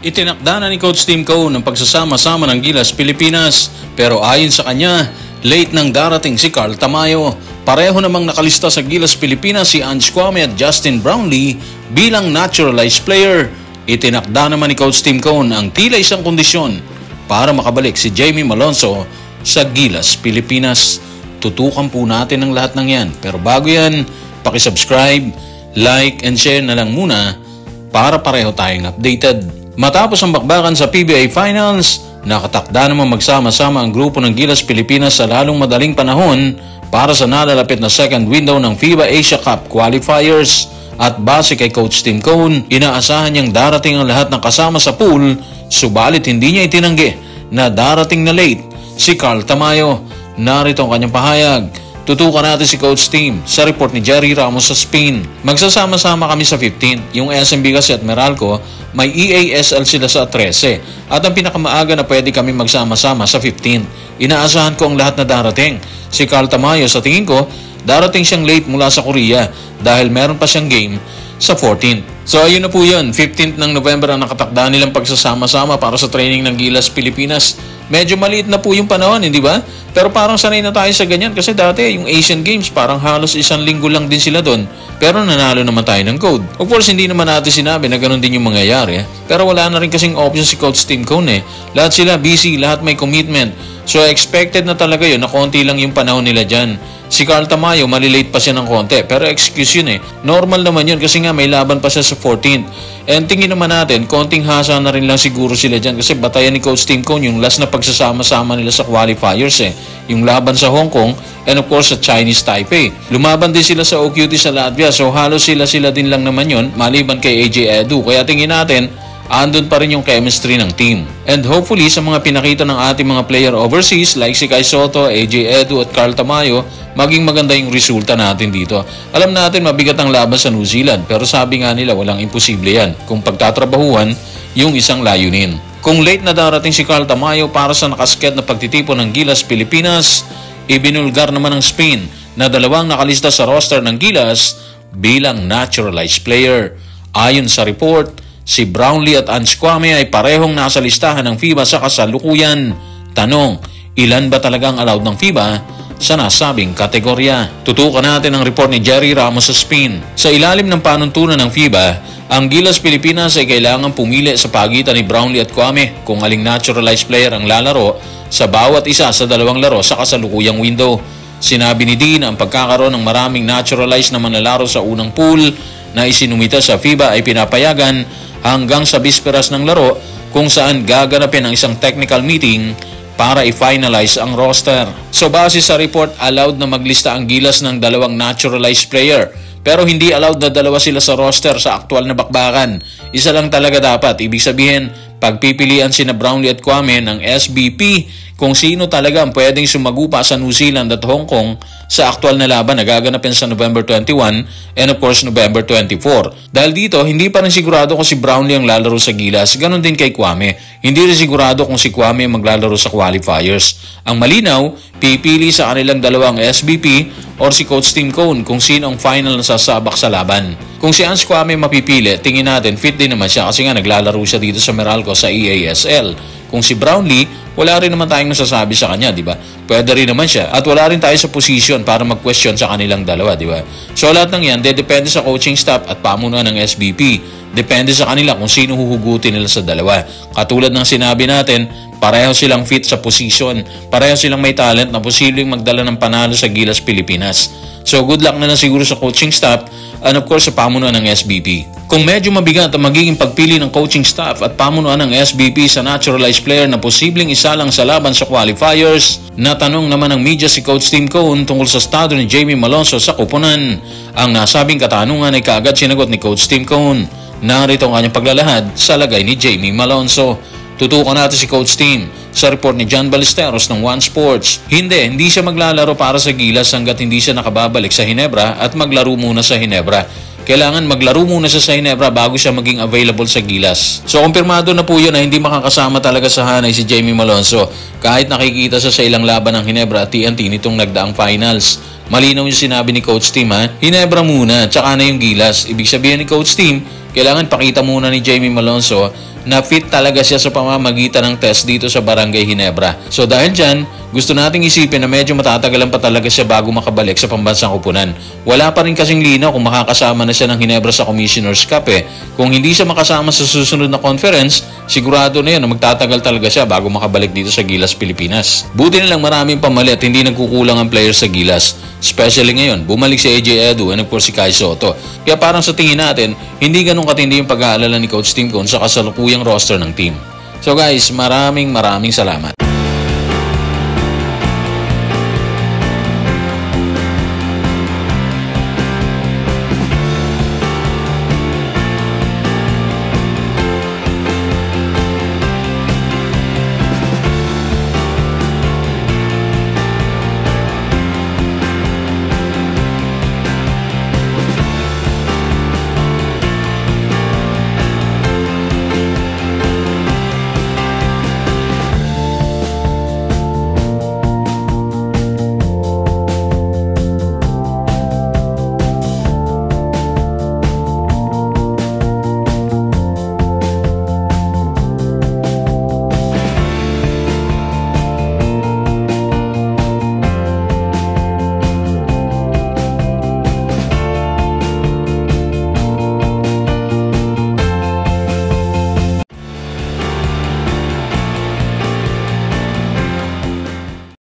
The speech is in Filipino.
Itinakda na ni Coach Tim Cone ang pagsasama-sama ng Gilas Pilipinas, pero ayon sa kanya, late nang darating si Carl Tamayo. Pareho namang nakalista sa Gilas Pilipinas si Ange Kwame at Justin Brownlee bilang naturalized player. Itinakda naman ni Coach Tim Cone ang tila isang kondisyon para makabalik si Jamie Malonzo sa Gilas Pilipinas. Tutukan po natin ang lahat ng yan. Pero bago yan, pakisubscribe, like, and share na lang muna para pareho tayong updated. Matapos ang bakbakan sa PBA Finals, nakatakda naman magsama-sama ang grupo ng Gilas Pilipinas sa lalong madaling panahon para sa nalalapit na second window ng FIBA Asia Cup Qualifiers. At base kay Coach Tim Cone, inaasahan niyang darating ang lahat ng kasama sa pool, subalit hindi niya itinanggi na darating na late si Carl Tamayo. Narito ang kanyang pahayag. Tutukan natin si Coach Tim sa report ni Jerry Ramos sa Spain. Magsasama-sama kami sa 15. Yung SMB kasi at Meralco, may EASL sila sa 13. At ang pinakamaaga na pwede kami magsama-sama sa 15. Inaasahan ko ang lahat na darating. Si Carl Tamayo, sa tingin ko, darating siyang late mula sa Korea dahil meron pa siyang game sa 14th. So ayun na po yun, 15th ng November ang nakatakda nilang pagsasama-sama para sa training ng Gilas Pilipinas. Medyo maliit na po yung panahon, hindi ba? Pero parang sanay na tayo sa ganyan kasi dati yung Asian Games parang halos isang linggo lang din sila doon. Pero nanalo naman tayo ng gold. Of course, hindi naman natin sinabi na ganun din yung mangyayari. Pero wala na rin kasing option si Coach Tim Cone. Lahat sila busy, lahat may commitment. So expected na talaga yun na konti lang yung panahon nila dyan. Si Carl Tamayo, malilate pa siya ng konti. Pero excuse yun eh. Normal naman yun kasi nga may laban pa siya sa 14th. And tingin naman natin, konting hasa na rin lang siguro sila dyan. Kasi batayan ni Coach Tim Cone yung last na pagsasama-sama nila sa qualifiers eh. Yung laban sa Hong Kong and of course sa Chinese Taipei. Lumaban din sila sa OQT sa Latvia. So halos sila din lang naman yun maliban kay AJ Edu. Kaya tingin natin, andun pa rin yung chemistry ng team. And hopefully sa mga pinakita ng ating mga player overseas like si Kai Soto, AJ Edu at Carl Tamayo, maging maganda yung resulta natin dito. Alam natin mabigat ang laban sa New Zealand pero sabi nga nila walang imposible yan kung pagtatrabahuhan yung isang layunin. Kung late na darating si Carl Tamayo para sa nakasket na pagtitipon ng Gilas Pilipinas, ibinulgar naman ng Spain na dalawang nakalista sa roster ng Gilas bilang naturalized player. Ayon sa report, si Brownlee at Ange Kwame ay parehong nasa listahan ng FIBA sa kasalukuyan. Tanong, ilan ba talagang allowed ng FIBA sa nasabing kategorya? Tutukan natin ang report ni Jerry Ramos sa Spain. Sa ilalim ng panuntunan ng FIBA, ang Gilas Pilipinas ay kailangan pumili sa pagitan ni Brownlee at Kwame kung aling naturalized player ang lalaro sa bawat isa sa dalawang laro sa kasalukuyang window. Sinabi ni Dean ang pagkakaroon ng maraming naturalized na manlalaro sa unang pool na isinumita sa FIBA ay pinapayagan hanggang sa bisperas ng laro kung saan gaganapin ang isang technical meeting para i-finalize ang roster. So base sa report, allowed na maglista ang Gilas ng dalawang naturalized player. Pero hindi allowed na dalawa sila sa roster sa aktual na bakbakan. Isa lang talaga dapat. Ibig sabihin, pagpipilian sina Brownlee at Kwame ng SBP kung sino talaga ang pwedeng sumagupa sa New Zealand at Hong Kong sa aktual na laban na gaganapin sa November 21 and of course November 24. Dahil dito, hindi pa rin sigurado kung si Brownlee ang lalaro sa Gilas, ganon din kay Kwame. Hindi rin sigurado kung si Kwame ang maglalaro sa qualifiers. Ang malinaw, pipili sa kanilang dalawang SBP or si Coach Tim Cone kung sino ang final na sasabak sa laban. Kung si Ange Kwame mapipili, tingin natin fit din naman siya kasi nga naglalaro siya dito sa Meralco sa EASL. Kung si Brownlee, wala rin naman tayong masasabi sa kanya, di ba? Pwede rin naman siya. At wala rin tayo sa position para mag-question sa kanilang dalawa, di ba? So lahat ng yan, depende sa coaching staff at pamunuan ng SBP. Depende sa kanila kung sino huhugutin nila sa dalawa. Katulad ng sinabi natin, pareho silang fit sa position. Pareho silang may talent na posibleng magdala ng panalo sa Gilas Pilipinas. So good luck na lang siguro sa coaching staff and of course sa pamunuan ng SBP. Kung medyo mabigat ang magiging pagpili ng coaching staff at pamunuan ng SBP sa naturalized player na posibleng isa lang sa laban sa qualifiers, natanong naman ng media si Coach Tim Cone tungkol sa estado ni Jamie Malonzo sa kupunan. Ang nasabing katanungan ay kaagad sinagot ni Coach Tim Cone. Narito ang kanyang paglalahad sa lagay ni Jamie Malonzo. Tutukan natin si Coach Tim sa report ni John Ballesteros ng One Sports. Hindi siya maglalaro para sa Gilas hanggat hindi siya nakababalik sa Ginebra at maglaro muna sa Ginebra. Kailangan maglaro muna siya sa Ginebra bago siya maging available sa Gilas. So kumpirmado na po yun na hindi makakasama talaga sa hanay si Jamie Malonzo kahit nakikita siya sa ilang laban ng Ginebra at TNT nitong nagdaang finals. Malinaw yung sinabi ni Coach Tim Ginebra muna, tsaka na yung Gilas. Ibig sabihin ni Coach Tim, kailangan pakita muna ni Jamie Malonzo na fit talaga siya sa pamamagitan ng test dito sa Barangay Ginebra. So dahil dyan, gusto nating isipin na medyo matatagalan pa talaga siya bago makabalik sa pambansang koponan. Wala pa rin kasing linaw kung makakasama na siya ng Ginebra sa Commissioner's Cup eh. Kung hindi siya makasama sa susunod na conference, sigurado na yan na magtatagal talaga siya bago makabalik dito sa Gilas, Pilipinas. Buti na lang maraming pamali at hindi nagkukulang ang players sa Gilas. Especially ngayon, bumalik si AJ Edu and of course si Kai Soto. Kaya parang sa tingin natin, hindi ganun katindi yung pag-aalala ni Coach Tim Cone sa kasalukuyang roster ng team. So guys, maraming salamat.